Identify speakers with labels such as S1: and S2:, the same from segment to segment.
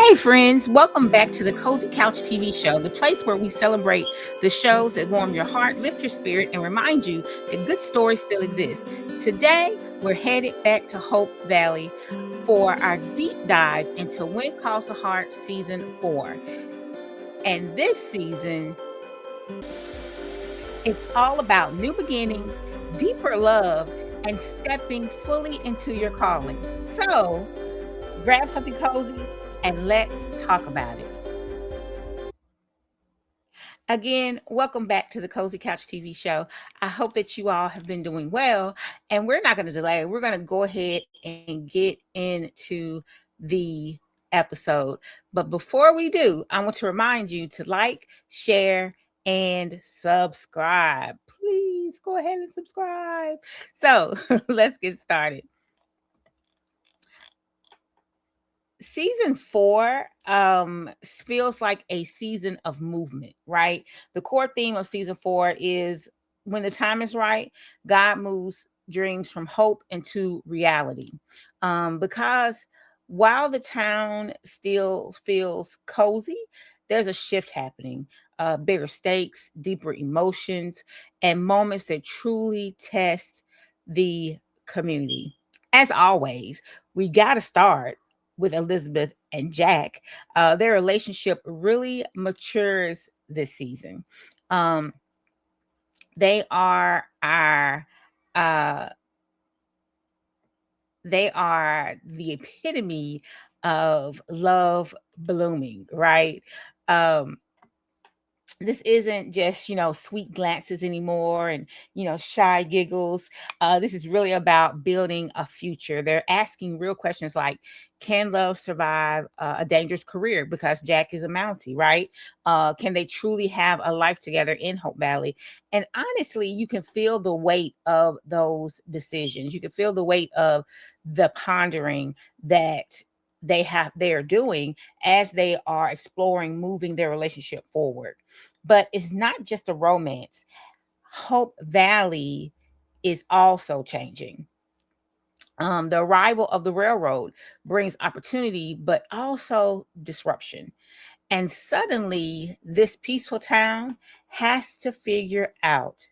S1: Hey, friends, welcome back to the Cozy Couch TV show, the place where we celebrate the shows that warm your heart, lift your spirit, and remind you that good stories still exist. Today, we're headed back to Hope Valley for our deep dive into When Calls the Heart Season 4. And this season, it's all about new beginnings, deeper love, and stepping fully into your calling. So, grab something cozy and let's talk about it. Again, welcome back to the Cozy Couch TV show. I hope that you all have been doing well, and we're not going to delay. We're going to go ahead and get into the episode. But before we do, I want to remind you to like, share, and subscribe. Please go ahead and subscribe. So let's get started. Season 4 feels like a season of movement, right? The core theme of season 4 is when the time is right, God moves dreams from hope into reality. Because while the town still feels cozy, there's a shift happening. Bigger stakes, deeper emotions, and moments that truly test the community. As always, we got to start with Elizabeth and Jack. Their relationship really matures this season. Um, they are our uh, they are the epitome of love blooming, right? Um, this isn't just sweet glances anymore and shy giggles. This is really about building a future. They're asking real questions like, can love survive a dangerous career, because Jack is a Mountie, right? Can they truly have a life together in Hope Valley? And honestly, you can feel the weight of those decisions. You can feel the weight of the pondering that they're doing as they are exploring moving their relationship forward. But it's not just a romance. Hope Valley is also changing. The arrival of the railroad brings opportunity, but also disruption. And suddenly, this peaceful town has to figure out,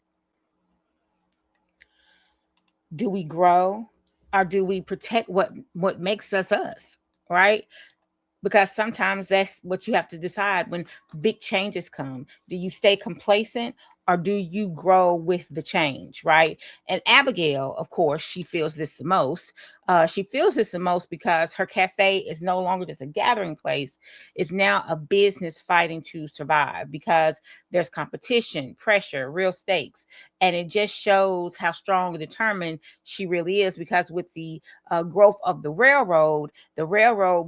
S1: do we grow or do we protect what makes us, right? Because sometimes that's what you have to decide when big changes come. Do you stay complacent or do you grow with the change, right? And Abigail, of course, she feels this the most. She feels this the most because her cafe is no longer just a gathering place. It's now a business fighting to survive, because there's competition, pressure, real stakes. And it just shows how strong and determined she really is, because with the growth of the railroad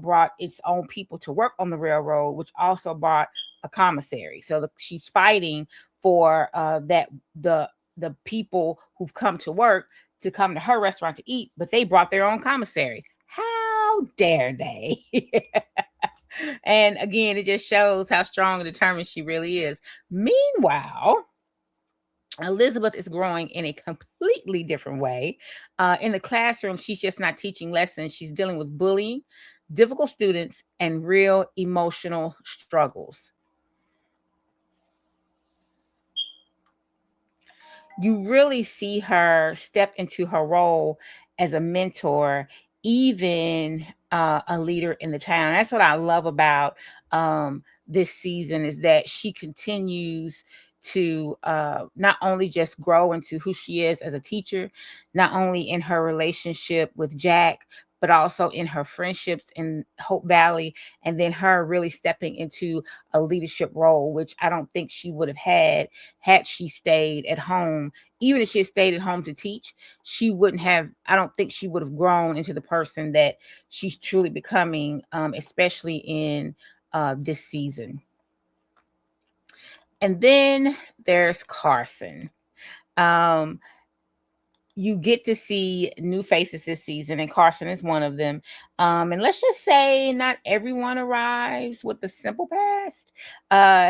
S1: brought its own people to work on the railroad, which also brought a commissary. So she's fighting for the people who've come to work to come to her restaurant to eat, but they brought their own commissary. How dare they? And again, it just shows how strong and determined she really is. Meanwhile, Elizabeth is growing in a completely different way. In the classroom, she's just not teaching lessons. She's dealing with bullying, difficult students, and real emotional struggles. You really see her step into her role as a mentor, even a leader in the town. That's what I love about this season, is that she continues to not only just grow into who she is as a teacher, not only in her relationship with Jack, but also in her friendships in Hope Valley, and then her really stepping into a leadership role, which I don't think she would have had she stayed at home. Even if she had stayed at home to teach, she wouldn't have, I don't think she would have grown into the person that she's truly becoming, especially in this season. And then there's Carson. Um, you get to see new faces this season, and Carson is one of them. And let's just say not everyone arrives with a simple past.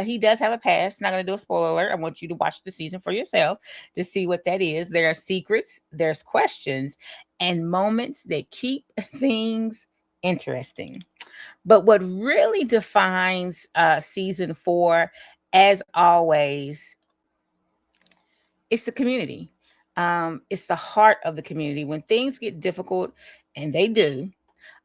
S1: He does have a past. Not going to do a spoiler alert. I want you to watch the season for yourself to see what that is. There are secrets, there's questions, and moments that keep things interesting. But what really defines season 4, as always, it's the community. It's the heart of the community. When things get difficult, and they do,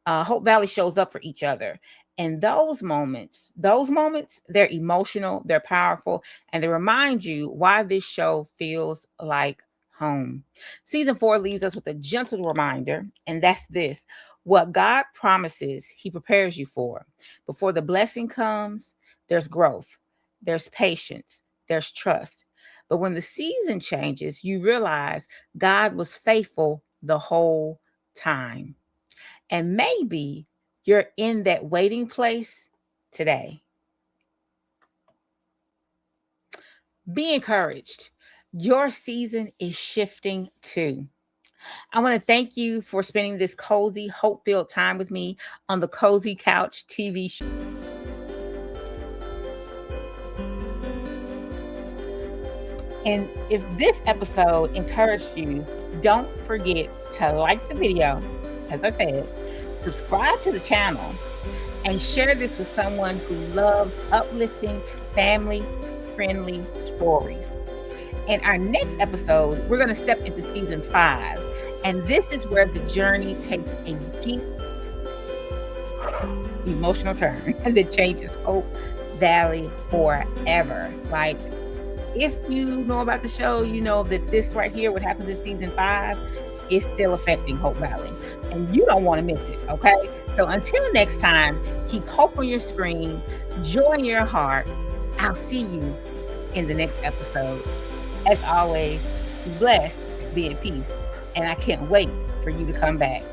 S1: Hope Valley shows up for each other. And those moments, they're emotional, they're powerful, and they remind you why this show feels like home. Season 4 leaves us with a gentle reminder, and that's this: what God promises, He prepares you for. Before the blessing comes, there's growth, there's patience, there's trust. But when the season changes, you realize God was faithful the whole time. And maybe you're in that waiting place today. Be encouraged. Your season is shifting too. I want to thank you for spending this cozy, hope filled time with me on the Cozy Couch TV show. And if this episode encouraged you, don't forget to like the video, as I said, subscribe to the channel, and share this with someone who loves uplifting, family friendly stories. In our next episode, we're going to step into season 5. And this is where the journey takes a deep emotional turn that changes Hope Valley forever. Like, if you know about the show, you know that this right here, what happens in season 5, is still affecting Hope Valley. And you don't want to miss it, okay? So until next time, keep hope on your screen, joy in your heart. I'll see you in the next episode. As always, be blessed, be at peace, and I can't wait for you to come back.